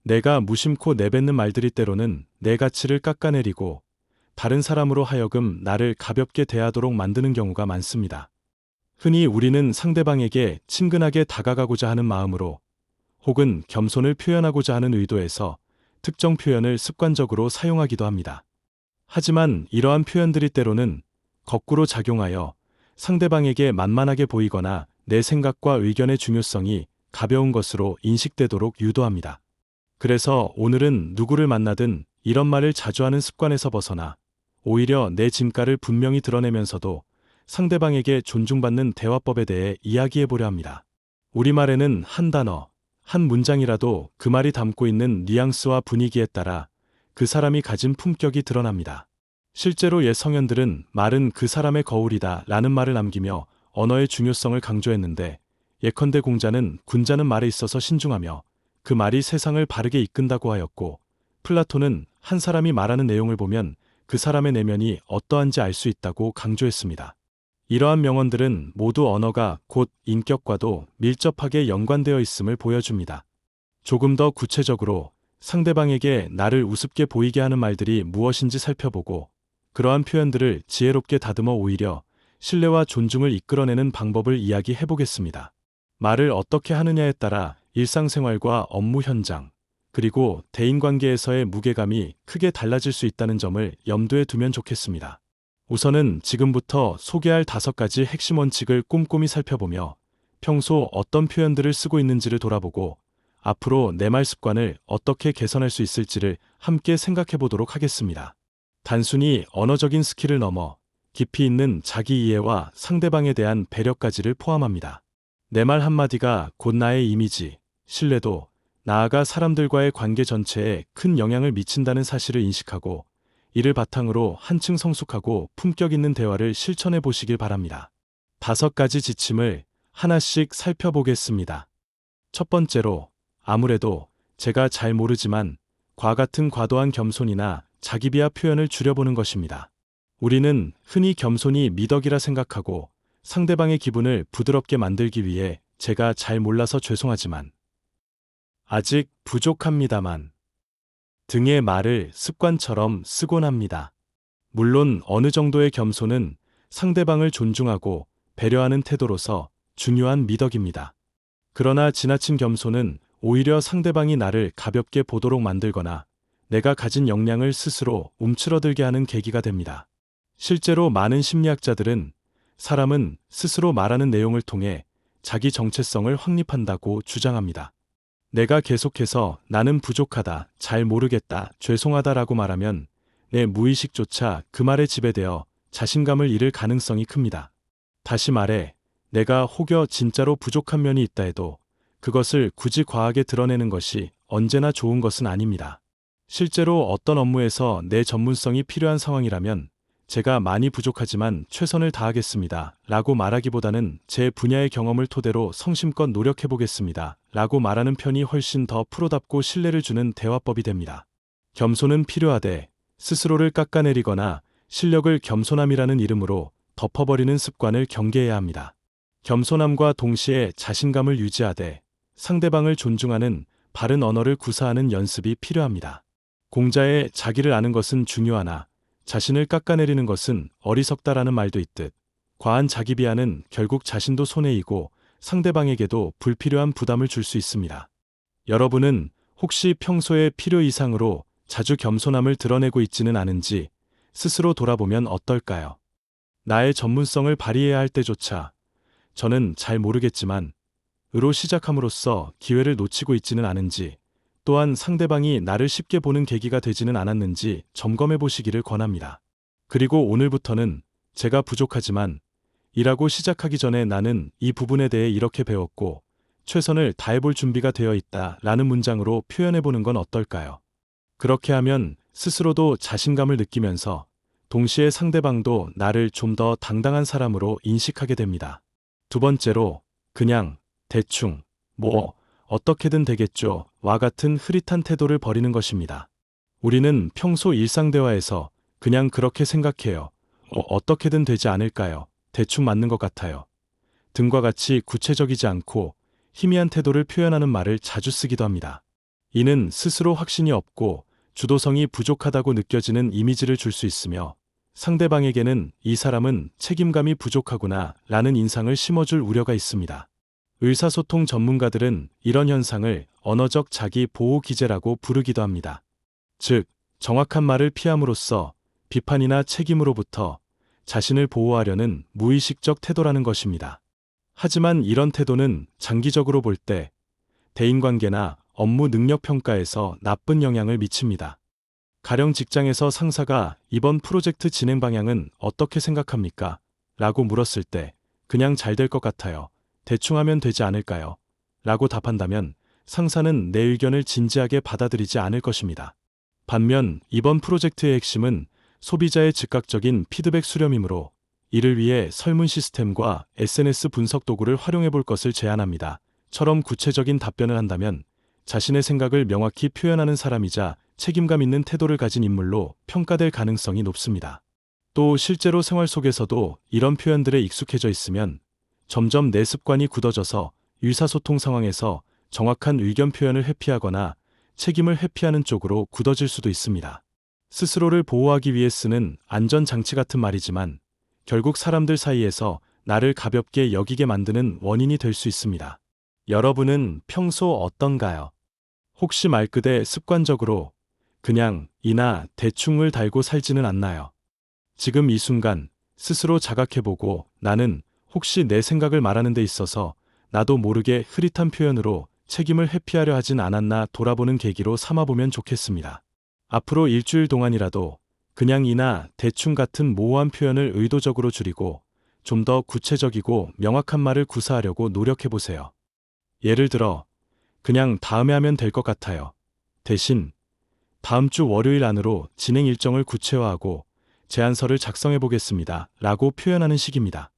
내가 무심코 내뱉는 말들이 때로는 내 가치를 깎아내리고 다른 사람으로 하여금 나를 가볍게 대하도록 만드는 경우가 많습니다. 흔히 우리는 상대방에게 친근하게 다가가고자 하는 마음으로 혹은 겸손을 표현하고자 하는 의도에서 특정 표현을 습관적으로 사용하기도 합니다. 하지만 이러한 표현들이 때로는 거꾸로 작용하여 상대방에게 만만하게 보이거나 내 생각과 의견의 중요성이 가벼운 것으로 인식되도록 유도합니다. 그래서 오늘은 누구를 만나든 이런 말을 자주 하는 습관에서 벗어나 오히려 내 진가를 분명히 드러내면서도 상대방에게 존중받는 대화법에 대해 이야기해 보려 합니다. 우리말에는 한 단어, 한 문장이라도 그 말이 담고 있는 뉘앙스와 분위기에 따라 그 사람이 가진 품격이 드러납니다. 실제로 옛 성현들은 말은 그 사람의 거울이다 라는 말을 남기며 언어의 중요성을 강조했는데, 예컨대 공자는 군자는 말에 있어서 신중하며 그 말이 세상을 바르게 이끈다고 하였고, 플라톤은 한 사람이 말하는 내용을 보면 그 사람의 내면이 어떠한지 알 수 있다고 강조했습니다. 이러한 명언들은 모두 언어가 곧 인격과도 밀접하게 연관되어 있음을 보여줍니다. 조금 더 구체적으로 상대방에게 나를 우습게 보이게 하는 말들이 무엇인지 살펴보고, 그러한 표현들을 지혜롭게 다듬어 오히려 신뢰와 존중을 이끌어내는 방법을 이야기해 보겠습니다. 말을 어떻게 하느냐에 따라 일상생활과 업무 현장, 그리고 대인관계에서의 무게감이 크게 달라질 수 있다는 점을 염두에 두면 좋겠습니다. 우선은 지금부터 소개할 5가지 핵심 원칙을 꼼꼼히 살펴보며 평소 어떤 표현들을 쓰고 있는지를 돌아보고 앞으로 내 말 습관을 어떻게 개선할 수 있을지를 함께 생각해 보도록 하겠습니다. 단순히 언어적인 스킬을 넘어 깊이 있는 자기 이해와 상대방에 대한 배려까지를 포함합니다. 내 말 한마디가 곧 나의 이미지, 신뢰도, 나아가 사람들과의 관계 전체에 큰 영향을 미친다는 사실을 인식하고, 이를 바탕으로 한층 성숙하고 품격 있는 대화를 실천해 보시길 바랍니다. 5가지 지침을 하나씩 살펴보겠습니다. 첫 번째로, 아무래도 제가 잘 모르지만 과 같은 과도한 겸손이나 자기 비하 표현을 줄여보는 것입니다. 우리는 흔히 겸손이 미덕이라 생각하고 상대방의 기분을 부드럽게 만들기 위해 제가 잘 몰라서 죄송하지만 아직 부족합니다만 등의 말을 습관처럼 쓰곤 합니다. 물론 어느 정도의 겸손은 상대방을 존중하고 배려하는 태도로서 중요한 미덕입니다. 그러나 지나친 겸손은 오히려 상대방이 나를 가볍게 보도록 만들거나 내가 가진 역량을 스스로 움츠러들게 하는 계기가 됩니다. 실제로 많은 심리학자들은 사람은 스스로 말하는 내용을 통해 자기 정체성을 확립한다고 주장합니다. 내가 계속해서 나는 부족하다, 잘 모르겠다, 죄송하다라고 말하면 내 무의식조차 그 말에 지배되어 자신감을 잃을 가능성이 큽니다. 다시 말해, 내가 혹여 진짜로 부족한 면이 있다 해도 그것을 굳이 과하게 드러내는 것이 언제나 좋은 것은 아닙니다. 실제로 어떤 업무에서 내 전문성이 필요한 상황이라면 제가 많이 부족하지만 최선을 다하겠습니다 라고 말하기보다는 제 분야의 경험을 토대로 성심껏 노력해보겠습니다 라고 말하는 편이 훨씬 더 프로답고 신뢰를 주는 대화법이 됩니다. 겸손은 필요하되 스스로를 깎아내리거나 실력을 겸손함이라는 이름으로 덮어버리는 습관을 경계해야 합니다. 겸손함과 동시에 자신감을 유지하되 상대방을 존중하는 바른 언어를 구사하는 연습이 필요합니다. 공자의 자기를 아는 것은 중요하나 자신을 깎아내리는 것은 어리석다라는 말도 있듯 과한 자기 비하는 결국 자신도 손해이고 상대방에게도 불필요한 부담을 줄 수 있습니다. 여러분은 혹시 평소에 필요 이상으로 자주 겸손함을 드러내고 있지는 않은지 스스로 돌아보면 어떨까요? 나의 전문성을 발휘해야 할 때조차 저는 잘 모르겠지만 으로 시작함으로써 기회를 놓치고 있지는 않은지, 또한 상대방이 나를 쉽게 보는 계기가 되지는 않았는지 점검해 보시기를 권합니다. 그리고 오늘부터는 제가 부족하지만 이라고 시작하기 전에 나는 이 부분에 대해 이렇게 배웠고 최선을 다해볼 준비가 되어 있다 라는 문장으로 표현해 보는 건 어떨까요? 그렇게 하면 스스로도 자신감을 느끼면서 동시에 상대방도 나를 좀 더 당당한 사람으로 인식하게 됩니다. 두 번째로, 그냥, 대충, 어떻게든 되겠죠 와 같은 흐릿한 태도를 버리는 것입니다. 우리는 평소 일상대화에서 그냥 그렇게 생각해요. 어떻게든 되지 않을까요? 대충 맞는 것 같아요. 등과 같이 구체적이지 않고 희미한 태도를 표현하는 말을 자주 쓰기도 합니다. 이는 스스로 확신이 없고 주도성이 부족하다고 느껴지는 이미지를 줄 수 있으며 상대방에게는 이 사람은 책임감이 부족하구나 라는 인상을 심어줄 우려가 있습니다. 의사소통 전문가들은 이런 현상을 언어적 자기 보호 기제라고 부르기도 합니다. 즉, 정확한 말을 피함으로써 비판이나 책임으로부터 자신을 보호하려는 무의식적 태도라는 것입니다. 하지만 이런 태도는 장기적으로 볼 때 대인관계나 업무 능력 평가에서 나쁜 영향을 미칩니다. 가령 직장에서 상사가 이번 프로젝트 진행 방향은 어떻게 생각합니까? 라고 물었을 때 그냥 잘 될 것 같아요. 대충 하면 되지 않을까요? 라고 답한다면 상사는 내 의견을 진지하게 받아들이지 않을 것입니다. 반면 이번 프로젝트의 핵심은 소비자의 즉각적인 피드백 수렴이므로 이를 위해 설문 시스템과 SNS 분석 도구를 활용해 볼 것을 제안합니다. 처럼 구체적인 답변을 한다면 자신의 생각을 명확히 표현하는 사람이자 책임감 있는 태도를 가진 인물로 평가될 가능성이 높습니다. 또 실제로 생활 속에서도 이런 표현들에 익숙해져 있으면 점점 내 습관이 굳어져서 의사소통 상황에서 정확한 의견 표현을 회피하거나 책임을 회피하는 쪽으로 굳어질 수도 있습니다. 스스로를 보호하기 위해 쓰는 안전장치 같은 말이지만 결국 사람들 사이에서 나를 가볍게 여기게 만드는 원인이 될 수 있습니다. 여러분은 평소 어떤가요? 혹시 말끝에 습관적으로 그냥 이나 대충을 달고 살지는 않나요? 지금 이 순간 스스로 자각해보고 나는 혹시 내 생각을 말하는 데 있어서 나도 모르게 흐릿한 표현으로 책임을 회피하려 하진 않았나 돌아보는 계기로 삼아보면 좋겠습니다. 앞으로 일주일 동안이라도 그냥 이나 대충 같은 모호한 표현을 의도적으로 줄이고 좀 더 구체적이고 명확한 말을 구사하려고 노력해보세요. 예를 들어, 그냥 다음에 하면 될 것 같아요. 대신 다음 주 월요일 안으로 진행 일정을 구체화하고 제안서를 작성해 보겠습니다. 라고 표현하는 식입니다.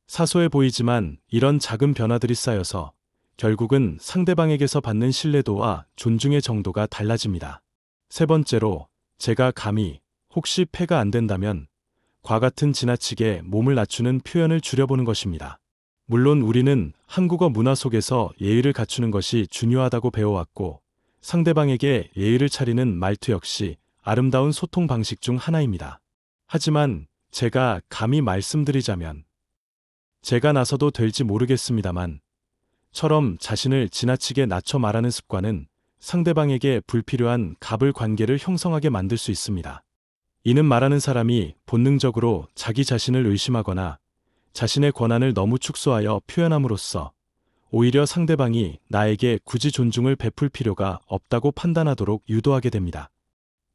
사소해 보이지만 이런 작은 변화들이 쌓여서 결국은 상대방에게서 받는 신뢰도와 존중의 정도가 달라집니다. 세 번째로, 제가 감히 혹시 패가 안 된다면 과 같은 지나치게 몸을 낮추는 표현을 줄여보는 것입니다. 물론 우리는 한국어 문화 속에서 예의를 갖추는 것이 중요하다고 배워왔고 상대방에게 예의를 차리는 말투 역시 아름다운 소통 방식 중 하나입니다. 하지만 제가 감히 말씀드리자면 제가 나서도 될지 모르겠습니다만 처럼 자신을 지나치게 낮춰 말하는 습관은 상대방에게 불필요한 갑을 관계를 형성하게 만들 수 있습니다. 이는 말하는 사람이 본능적으로 자기 자신을 의심하거나 자신의 권한을 너무 축소하여 표현함으로써 오히려 상대방이 나에게 굳이 존중을 베풀 필요가 없다고 판단하도록 유도하게 됩니다.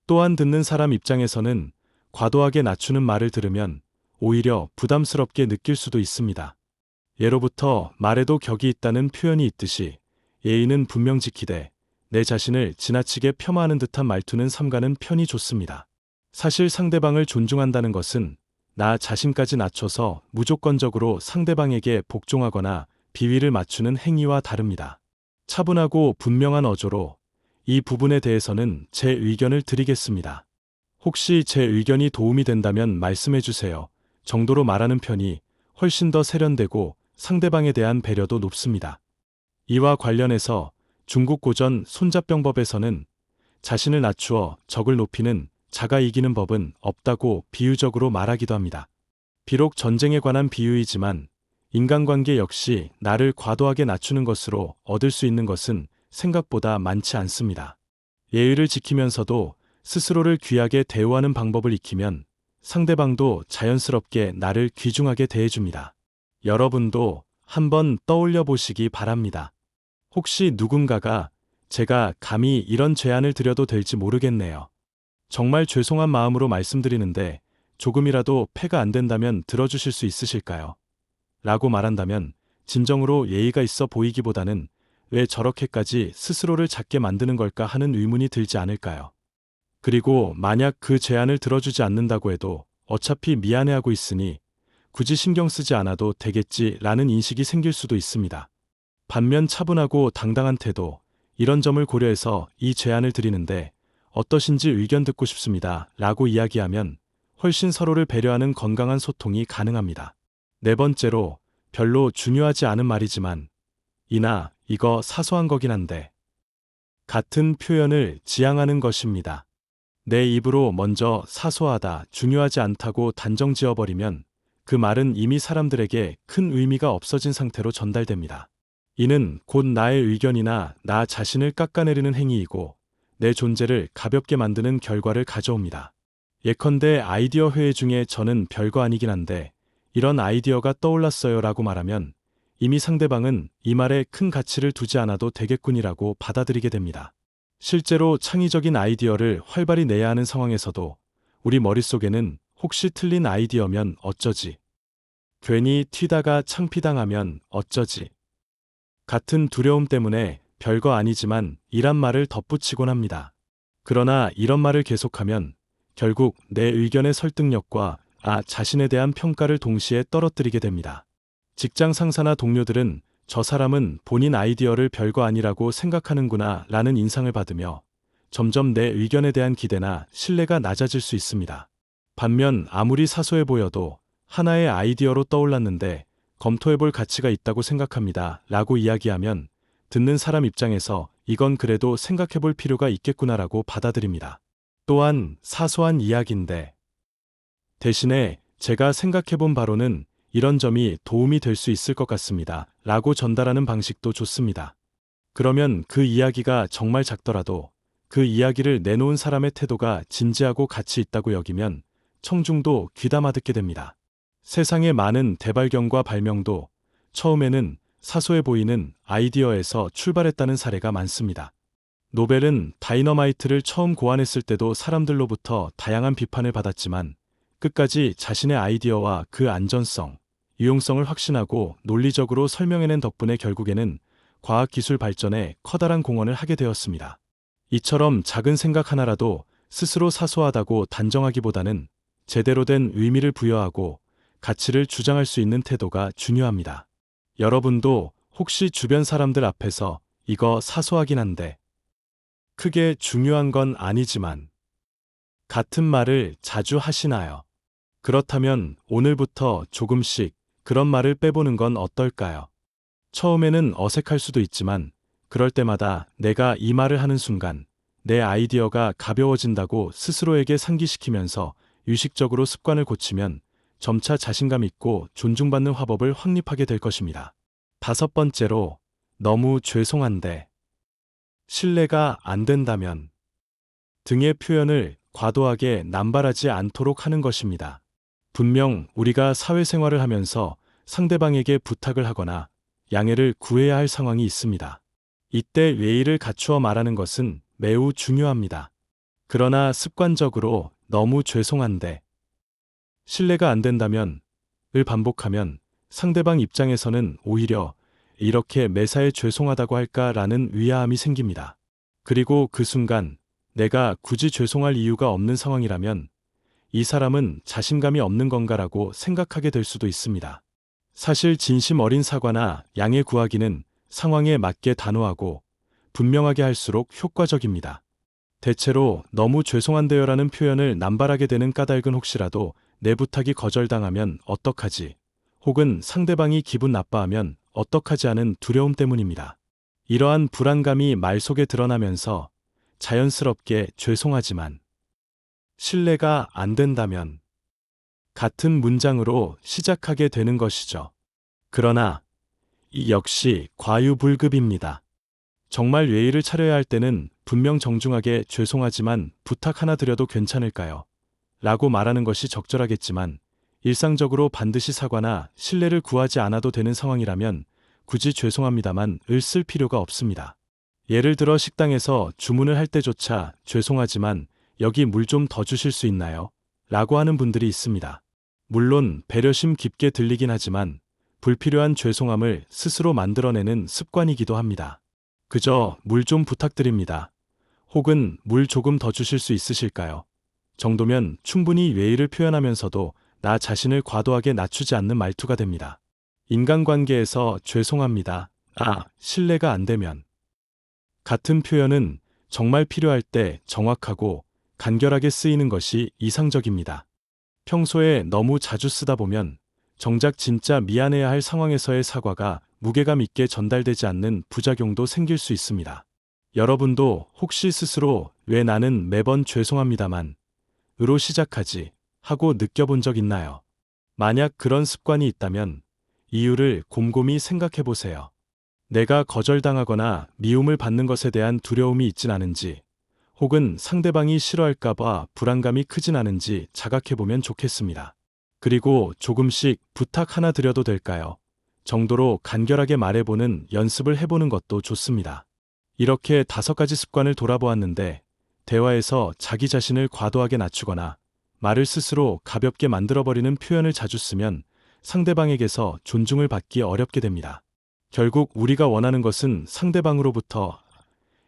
또한 듣는 사람 입장에서는 과도하게 낮추는 말을 들으면 오히려 부담스럽게 느낄 수도 있습니다. 예로부터 말에도 격이 있다는 표현이 있듯이 예의는 분명 지키되 내 자신을 지나치게 폄하하는 듯한 말투는 삼가는 편이 좋습니다. 사실 상대방을 존중한다는 것은 나 자신까지 낮춰서 무조건적으로 상대방에게 복종하거나 비위를 맞추는 행위와 다릅니다. 차분하고 분명한 어조로 이 부분에 대해서는 제 의견을 드리겠습니다. 혹시 제 의견이 도움이 된다면 말씀해 주세요. 정도로 말하는 편이 훨씬 더 세련되고 상대방에 대한 배려도 높습니다. 이와 관련해서 중국 고전 손자병법에서는 자신을 낮추어 적을 높이는 자가 이기는 법은 없다고 비유적으로 말하기도 합니다. 비록 전쟁에 관한 비유이지만 인간관계 역시 나를 과도하게 낮추는 것으로 얻을 수 있는 것은 생각보다 많지 않습니다. 예의를 지키면서도 스스로를 귀하게 대우하는 방법을 익히면 상대방도 자연스럽게 나를 귀중하게 대해줍니다. 여러분도 한번 떠올려 보시기 바랍니다. 혹시 누군가가 제가 감히 이런 제안을 드려도 될지 모르겠네요. 정말 죄송한 마음으로 말씀드리는데 조금이라도 패가 안 된다면 들어주실 수 있으실까요? 라고 말한다면 진정으로 예의가 있어 보이기보다는 왜 저렇게까지 스스로를 작게 만드는 걸까 하는 의문이 들지 않을까요? 그리고 만약 그 제안을 들어주지 않는다고 해도 어차피 미안해하고 있으니 굳이 신경 쓰지 않아도 되겠지라는 인식이 생길 수도 있습니다. 반면 차분하고 당당한 태도, 이런 점을 고려해서 이 제안을 드리는데 어떠신지 의견 듣고 싶습니다. 라고 이야기하면 훨씬 서로를 배려하는 건강한 소통이 가능합니다. 네 번째로, 별로 중요하지 않은 말이지만 이나 이거 사소한 거긴 한데 같은 표현을 지향하는 것입니다. 내 입으로 먼저 사소하다, 중요하지 않다고 단정 지어버리면 그 말은 이미 사람들에게 큰 의미가 없어진 상태로 전달됩니다. 이는 곧 나의 의견이나 나 자신을 깎아내리는 행위이고 내 존재를 가볍게 만드는 결과를 가져옵니다. 예컨대 아이디어 회의 중에 저는 별거 아니긴 한데 이런 아이디어가 떠올랐어요 라고 말하면 이미 상대방은 이 말에 큰 가치를 두지 않아도 되겠군이라고 받아들이게 됩니다. 실제로 창의적인 아이디어를 활발히 내야 하는 상황에서도 우리 머릿속에는 혹시 틀린 아이디어면 어쩌지? 괜히 튀다가 창피당하면 어쩌지? 같은 두려움 때문에 별거 아니지만 이란 말을 덧붙이곤 합니다. 그러나 이런 말을 계속하면 결국 내 의견의 설득력과 자신에 대한 평가를 동시에 떨어뜨리게 됩니다. 직장 상사나 동료들은 저 사람은 본인 아이디어를 별거 아니라고 생각하는구나 라는 인상을 받으며 점점 내 의견에 대한 기대나 신뢰가 낮아질 수 있습니다. 반면 아무리 사소해 보여도 하나의 아이디어로 떠올랐는데 검토해볼 가치가 있다고 생각합니다 라고 이야기하면 듣는 사람 입장에서 이건 그래도 생각해볼 필요가 있겠구나라고 받아들입니다. 또한 사소한 이야기인데 대신에 제가 생각해본 바로는 이런 점이 도움이 될 수 있을 것 같습니다 라고 전달하는 방식도 좋습니다. 그러면 그 이야기가 정말 작더라도 그 이야기를 내놓은 사람의 태도가 진지하고 가치 있다고 여기면 청중도 귀담아 듣게 됩니다. 세상의 많은 대발견과 발명도 처음에는 사소해 보이는 아이디어에서 출발했다는 사례가 많습니다. 노벨은 다이너마이트를 처음 고안했을 때도 사람들로부터 다양한 비판을 받았지만 끝까지 자신의 아이디어와 그 안전성, 유용성을 확신하고 논리적으로 설명해낸 덕분에 결국에는 과학기술 발전에 커다란 공헌을 하게 되었습니다. 이처럼 작은 생각 하나라도 스스로 사소하다고 단정하기보다는 제대로 된 의미를 부여하고 가치를 주장할 수 있는 태도가 중요합니다. 여러분도 혹시 주변 사람들 앞에서 이거 사소하긴 한데 크게 중요한 건 아니지만 같은 말을 자주 하시나요? 그렇다면 오늘부터 조금씩 그런 말을 빼보는 건 어떨까요? 처음에는 어색할 수도 있지만 그럴 때마다 내가 이 말을 하는 순간 내 아이디어가 가벼워진다고 스스로에게 상기시키면서 의식적으로 습관을 고치면 점차 자신감 있고 존중받는 화법을 확립하게 될 것입니다. 5번째로 너무 죄송한데 신뢰가 안 된다면 등의 표현을 과도하게 남발하지 않도록 하는 것입니다. 분명 우리가 사회생활을 하면서 상대방에게 부탁을 하거나 양해를 구해야 할 상황이 있습니다. 이때 예의를 갖추어 말하는 것은 매우 중요합니다. 그러나 습관적으로 너무 죄송한데 신뢰가 안 된다면 을 반복하면 상대방 입장에서는 오히려 이렇게 매사에 죄송하다고 할까라는 의아함이 생깁니다. 그리고 그 순간 내가 굳이 죄송할 이유가 없는 상황이라면 이 사람은 자신감이 없는 건가라고 생각하게 될 수도 있습니다. 사실 진심 어린 사과나 양해 구하기는 상황에 맞게 단호하고 분명하게 할수록 효과적입니다. 대체로 너무 죄송한데요라는 표현을 남발하게 되는 까닭은 혹시라도 내 부탁이 거절당하면 어떡하지? 혹은 상대방이 기분 나빠하면 어떡하지 하는 두려움 때문입니다. 이러한 불안감이 말 속에 드러나면서 자연스럽게 죄송하지만 신뢰가 안 된다면 같은 문장으로 시작하게 되는 것이죠. 그러나 이 역시 과유불급입니다. 정말 예의를 차려야 할 때는 분명 정중하게 죄송하지만 부탁 하나 드려도 괜찮을까요? 라고 말하는 것이 적절하겠지만 일상적으로 반드시 사과나 신뢰를 구하지 않아도 되는 상황이라면 굳이 죄송합니다만 을 쓸 필요가 없습니다. 예를 들어 식당에서 주문을 할 때조차 죄송하지만 여기 물 좀 더 주실 수 있나요? 라고 하는 분들이 있습니다. 물론 배려심 깊게 들리긴 하지만 불필요한 죄송함을 스스로 만들어내는 습관이기도 합니다. 그저 물 좀 부탁드립니다. 혹은 물 조금 더 주실 수 있으실까요? 정도면 충분히 예의를 표현하면서도 나 자신을 과도하게 낮추지 않는 말투가 됩니다. 인간관계에서 죄송합니다. 신뢰가 안 되면 같은 표현은 정말 필요할 때 정확하고 간결하게 쓰이는 것이 이상적입니다. 평소에 너무 자주 쓰다 보면 정작 진짜 미안해야 할 상황에서의 사과가 무게감 있게 전달되지 않는 부작용도 생길 수 있습니다. 여러분도 혹시 스스로 왜 나는 매번 죄송합니다만 으로 시작하지 하고 느껴본 적 있나요? 만약 그런 습관이 있다면 이유를 곰곰이 생각해 보세요. 내가 거절당하거나 미움을 받는 것에 대한 두려움이 있진 않은지, 혹은 상대방이 싫어할까봐 불안감이 크진 않은지 자각해 보면 좋겠습니다. 그리고 조금씩 부탁 하나 드려도 될까요? 정도로 간결하게 말해보는 연습을 해보는 것도 좋습니다. 이렇게 5가지 습관을 돌아보았는데, 대화에서 자기 자신을 과도하게 낮추거나 말을 스스로 가볍게 만들어버리는 표현을 자주 쓰면 상대방에게서 존중을 받기 어렵게 됩니다. 결국 우리가 원하는 것은 상대방으로부터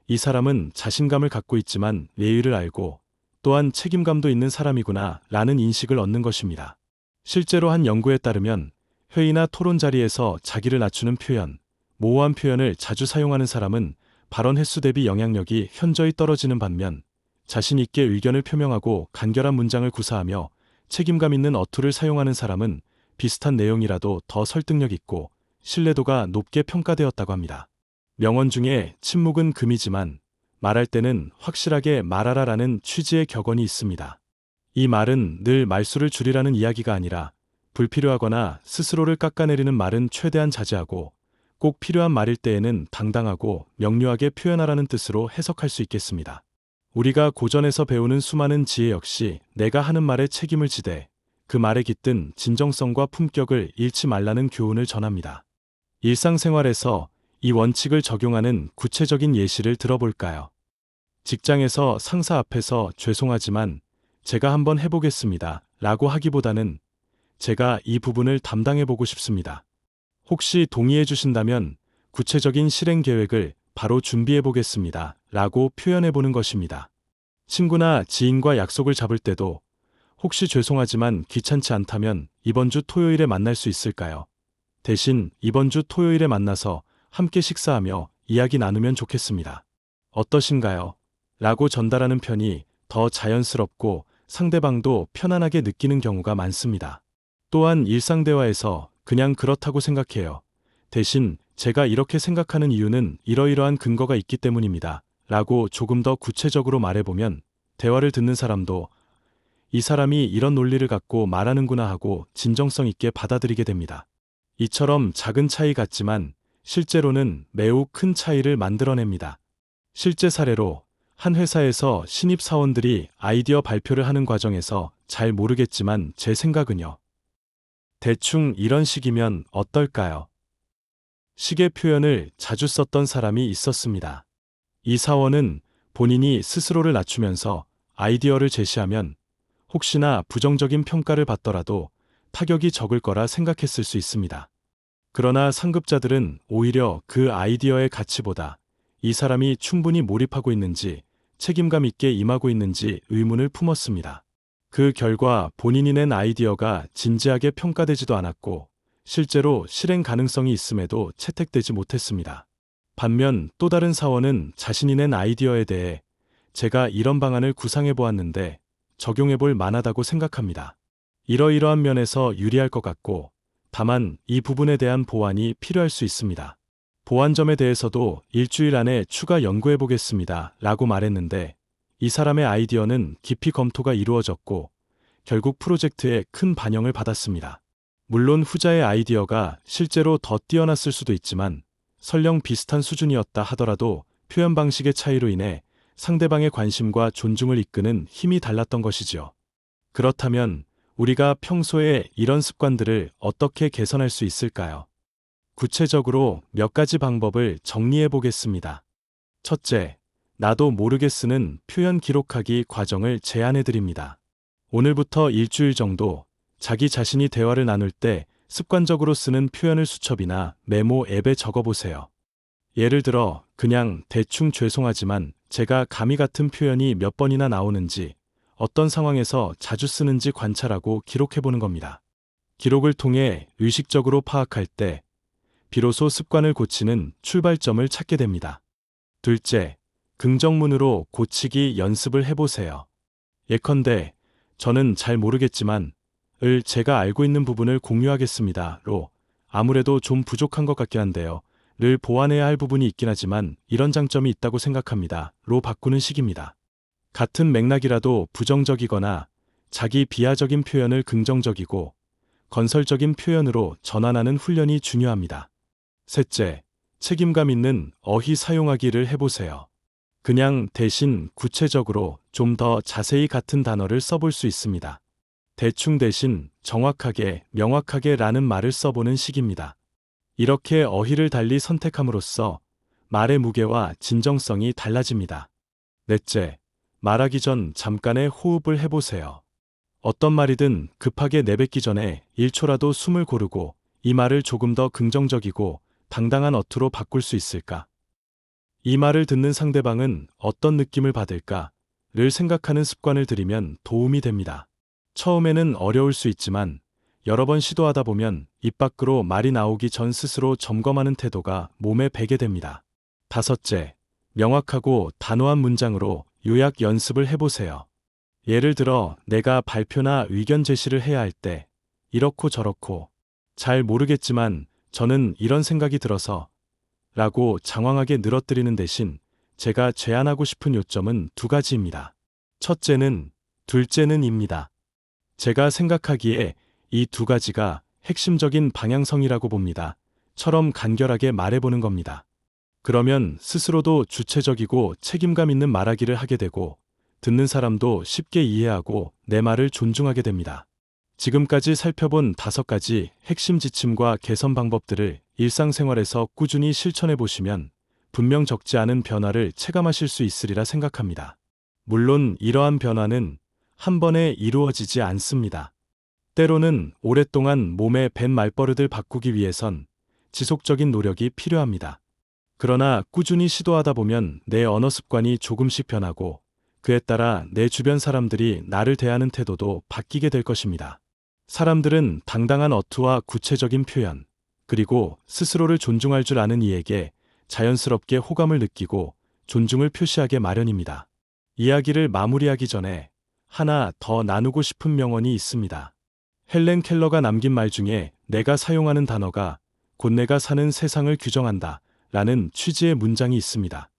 이 사람은 자신감을 갖고 있지만 예의를 알고 또한 책임감도 있는 사람이구나 라는 인식을 얻는 것입니다. 실제로 한 연구에 따르면 회의나 토론 자리에서 자기를 낮추는 표현, 모호한 표현을 자주 사용하는 사람은 발언 횟수 대비 영향력이 현저히 떨어지는 반면 자신 있게 의견을 표명하고 간결한 문장을 구사하며 책임감 있는 어투를 사용하는 사람은 비슷한 내용이라도 더 설득력 있고 신뢰도가 높게 평가되었다고 합니다. 명언 중에 침묵은 금이지만 말할 때는 확실하게 말하라라는 취지의 격언이 있습니다. 이 말은 늘 말수를 줄이라는 이야기가 아니라 불필요하거나 스스로를 깎아내리는 말은 최대한 자제하고 꼭 필요한 말일 때에는 당당하고 명료하게 표현하라는 뜻으로 해석할 수 있겠습니다. 우리가 고전에서 배우는 수많은 지혜 역시 내가 하는 말에 책임을 지되 그 말에 깃든 진정성과 품격을 잃지 말라는 교훈을 전합니다. 일상생활에서 이 원칙을 적용하는 구체적인 예시를 들어볼까요? 직장에서 상사 앞에서 죄송하지만 제가 한번 해보겠습니다 라고 하기보다는 제가 이 부분을 담당해보고 싶습니다. 혹시 동의해 주신다면 구체적인 실행 계획을 바로 준비해보겠습니다 라고 표현해보는 것입니다. 친구나 지인과 약속을 잡을 때도 혹시 죄송하지만 귀찮지 않다면 이번 주 토요일에 만날 수 있을까요? 대신 이번 주 토요일에 만나서 함께 식사하며 이야기 나누면 좋겠습니다. 어떠신가요? 라고 전달하는 편이 더 자연스럽고 상대방도 편안하게 느끼는 경우가 많습니다. 또한 일상대화에서 그냥 그렇다고 생각해요. 대신 제가 이렇게 생각하는 이유는 이러이러한 근거가 있기 때문입니다. 라고 조금 더 구체적으로 말해보면 대화를 듣는 사람도 이 사람이 이런 논리를 갖고 말하는구나 하고 진정성 있게 받아들이게 됩니다. 이처럼 작은 차이 같지만 실제로는 매우 큰 차이를 만들어냅니다. 실제 사례로 한 회사에서 신입 사원들이 아이디어 발표를 하는 과정에서 잘 모르겠지만 제 생각은요. 대충 이런 식이면 어떨까요? 식의 표현을 자주 썼던 사람이 있었습니다. 이 사원은 본인이 스스로를 낮추면서 아이디어를 제시하면 혹시나 부정적인 평가를 받더라도 타격이 적을 거라 생각했을 수 있습니다. 그러나 상급자들은 오히려 그 아이디어의 가치보다 이 사람이 충분히 몰입하고 있는지 책임감 있게 임하고 있는지 의문을 품었습니다. 그 결과 본인이 낸 아이디어가 진지하게 평가되지도 않았고 실제로 실행 가능성이 있음에도 채택되지 못했습니다. 반면 또 다른 사원은 자신이 낸 아이디어에 대해 제가 이런 방안을 구상해 보았는데 적용해 볼 만하다고 생각합니다. 이러이러한 면에서 유리할 것 같고 다만 이 부분에 대한 보완이 필요할 수 있습니다. 보완점에 대해서도 일주일 안에 추가 연구해 보겠습니다 라고 말했는데 이 사람의 아이디어는 깊이 검토가 이루어졌고 결국 프로젝트에 큰 반영을 받았습니다. 물론 후자의 아이디어가 실제로 더 뛰어났을 수도 있지만 설령 비슷한 수준이었다 하더라도 표현 방식의 차이로 인해 상대방의 관심과 존중을 이끄는 힘이 달랐던 것이지요. 그렇다면 우리가 평소에 이런 습관들을 어떻게 개선할 수 있을까요? 구체적으로 몇 가지 방법을 정리해 보겠습니다. 첫째, 나도 모르게 쓰는 표현 기록하기 과정을 제안해 드립니다. 오늘부터 일주일 정도 자기 자신이 대화를 나눌 때 습관적으로 쓰는 표현을 수첩이나 메모 앱에 적어보세요. 예를 들어 그냥 대충 죄송하지만 제가 감히 같은 표현이 몇 번이나 나오는지 어떤 상황에서 자주 쓰는지 관찰하고 기록해보는 겁니다. 기록을 통해 의식적으로 파악할 때 비로소 습관을 고치는 출발점을 찾게 됩니다. 둘째, 긍정문으로 고치기 연습을 해보세요. 예컨대 저는 잘 모르겠지만 제가 알고 있는 부분을 공유하겠습니다 로 아무래도 좀 부족한 것 같긴 한데요 를 보완해야 할 부분이 있긴 하지만 이런 장점이 있다고 생각합니다. 로 바꾸는 식입니다. 같은 맥락이라도 부정적이거나 자기 비하적인 표현을 긍정적이고 건설적인 표현으로 전환하는 훈련이 중요합니다. 셋째, 책임감 있는 어휘 사용하기를 해보세요. 그냥 대신 구체적으로 좀 더 자세히 같은 단어를 써볼 수 있습니다. 대충 대신 정확하게, 명확하게 라는 말을 써보는 식입니다. 이렇게 어휘를 달리 선택함으로써 말의 무게와 진정성이 달라집니다. 넷째, 말하기 전 잠깐의 호흡을 해보세요. 어떤 말이든 급하게 내뱉기 전에 1초라도 숨을 고르고 이 말을 조금 더 긍정적이고 당당한 어투로 바꿀 수 있을까? 이 말을 듣는 상대방은 어떤 느낌을 받을까?를 생각하는 습관을 들이면 도움이 됩니다. 처음에는 어려울 수 있지만 여러 번 시도하다 보면 입 밖으로 말이 나오기 전 스스로 점검하는 태도가 몸에 배게 됩니다. 다섯째, 명확하고 단호한 문장으로 요약 연습을 해보세요. 예를 들어 내가 발표나 의견 제시를 해야 할 때 이렇고 저렇고 잘 모르겠지만 저는 이런 생각이 들어서 라고 장황하게 늘어뜨리는 대신 제가 제안하고 싶은 요점은 두 가지입니다. 첫째는, 둘째는 입니다. 제가 생각하기에 이 두 가지가 핵심적인 방향성이라고 봅니다. 처럼 간결하게 말해보는 겁니다. 그러면 스스로도 주체적이고 책임감 있는 말하기를 하게 되고 듣는 사람도 쉽게 이해하고 내 말을 존중하게 됩니다. 지금까지 살펴본 5가지 핵심 지침과 개선 방법들을 일상생활에서 꾸준히 실천해 보시면 분명 적지 않은 변화를 체감하실 수 있으리라 생각합니다. 물론 이러한 변화는 한 번에 이루어지지 않습니다. 때로는 오랫동안 몸에 밴 말버릇을 바꾸기 위해선 지속적인 노력이 필요합니다. 그러나 꾸준히 시도하다 보면 내 언어 습관이 조금씩 변하고 그에 따라 내 주변 사람들이 나를 대하는 태도도 바뀌게 될 것입니다. 사람들은 당당한 어투와 구체적인 표현, 그리고 스스로를 존중할 줄 아는 이에게 자연스럽게 호감을 느끼고 존중을 표시하게 마련입니다. 이야기를 마무리하기 전에 하나 더 나누고 싶은 명언이 있습니다. 헬렌 켈러가 남긴 말 중에 내가 사용하는 단어가 곧 내가 사는 세상을 규정한다 라는 취지의 문장이 있습니다.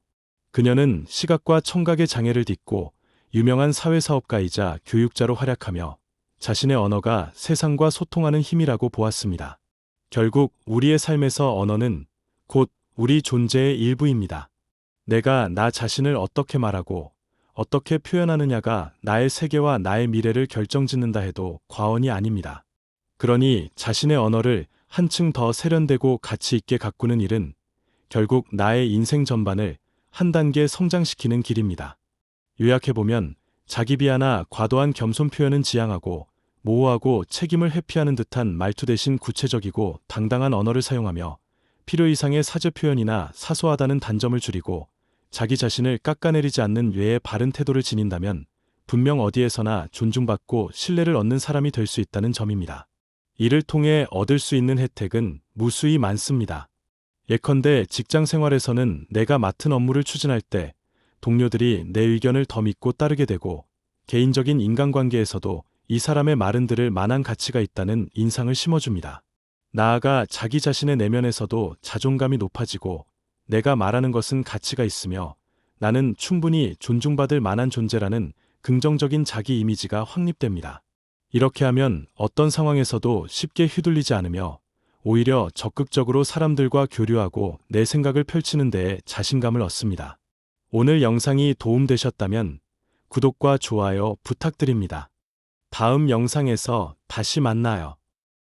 그녀는 시각과 청각의 장애를 딛고 유명한 사회사업가이자 교육자로 활약하며 자신의 언어가 세상과 소통하는 힘이라고 보았습니다. 결국 우리의 삶에서 언어는 곧 우리 존재의 일부입니다. 내가 나 자신을 어떻게 말하고 어떻게 표현하느냐가 나의 세계와 나의 미래를 결정짓는다 해도 과언이 아닙니다. 그러니 자신의 언어를 한층 더 세련되고 가치 있게 가꾸는 일은 결국 나의 인생 전반을 한 단계 성장시키는 길입니다. 요약해보면 자기 비하나 과도한 겸손 표현은 지양하고 모호하고 책임을 회피하는 듯한 말투 대신 구체적이고 당당한 언어를 사용하며 필요 이상의 사저 표현이나 사소하다는 단점을 줄이고 자기 자신을 깎아내리지 않는 외의 바른 태도를 지닌다면 분명 어디에서나 존중받고 신뢰를 얻는 사람이 될 수 있다는 점입니다. 이를 통해 얻을 수 있는 혜택은 무수히 많습니다. 예컨대 직장 생활에서는 내가 맡은 업무를 추진할 때 동료들이 내 의견을 더 믿고 따르게 되고 개인적인 인간관계에서도 이 사람의 말은 들을 만한 가치가 있다는 인상을 심어줍니다. 나아가 자기 자신의 내면에서도 자존감이 높아지고 내가 말하는 것은 가치가 있으며 나는 충분히 존중받을 만한 존재라는 긍정적인 자기 이미지가 확립됩니다. 이렇게 하면 어떤 상황에서도 쉽게 휘둘리지 않으며 오히려 적극적으로 사람들과 교류하고 내 생각을 펼치는 데에 자신감을 얻습니다. 오늘 영상이 도움되셨다면 구독과 좋아요 부탁드립니다. 다음 영상에서 다시 만나요.